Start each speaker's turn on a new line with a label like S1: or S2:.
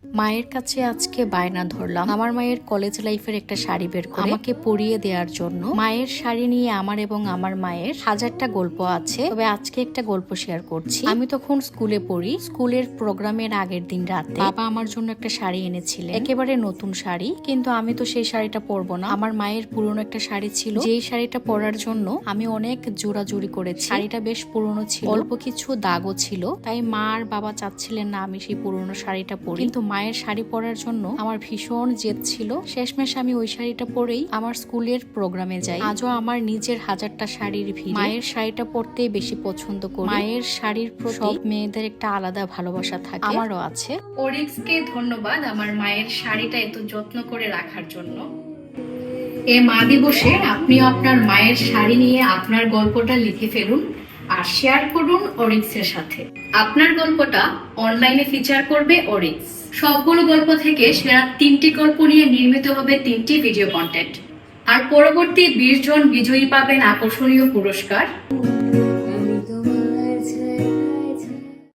S1: মায়ের কাছে আজকে বায়না ধরলাম আমার মায়ের কলেজ লাইফের একটা শাড়ি বের করে আমাকে পরিয়ে দেওয়ার জন্য। মায়ের শাড়ি নিয়ে আমার এবং আমার মায়ের হাজারটা গল্প আছে, তবে আজকে একটা গল্প শেয়ার করছি। আমি তখন স্কুলে পড়ি। স্কুলের প্রোগ্রামের আগের দিন রাতে বাবা আমার জন্য একটা শাড়ি এনেছিলেন, একেবারে নতুন শাড়ি। কিন্তু আমি তো সেই শাড়িটা পরবো না, আমার মায়ের পুরনো একটা শাড়ি ছিল, যেই শাড়িটা পরার জন্য আমি অনেক জোরাজুরি করেছি। শাড়িটা বেশ পুরনো ছিল, অল্প কিছু দাগও ছিল, তাই মা আর বাবা চাচ্ছিলেন না আমি সেই পুরনো শাড়িটা পরি। কিন্তু মায়ের শাড়ি পরার জন্য আমার ভীষণ জেদ ছিল। শেষমেশ আমি ওই শাড়িটা পরেই আমার স্কুলের প্রোগ্রামে যাই। আজও আমার নিজের হাজারটা শাড়ির ভিড়ে মায়ের শাড়িটা পরতেই বেশি পছন্দ করি। মায়ের শাড়ির প্রতি সব মেয়েদের একটা আলাদা ভালোবাসা থাকে, আমারও আছে।
S2: ওরিক্সকে ধন্যবাদ আমার মায়ের শাড়িটা এত যত্ন করে রাখার জন্য। এ মা দিবসে আপনিও আপনার মায়ের শাড়ি নিয়ে আপনার গল্পটা লিখে ফেলুন আর শেয়ার করুন ওরিক্সের সাথে। আপনার গল্পটা অনলাইনে ফিচার করবে ওরিক্স। সবগুলো গল্প থেকে সেরা 3টি গল্প নিয়ে নির্মিত হবে 3টি ভিডিও কন্টেন্ট, আর পরবর্তী 20 জন বিজয়ী পাবেন আকর্ষণীয় পুরস্কার।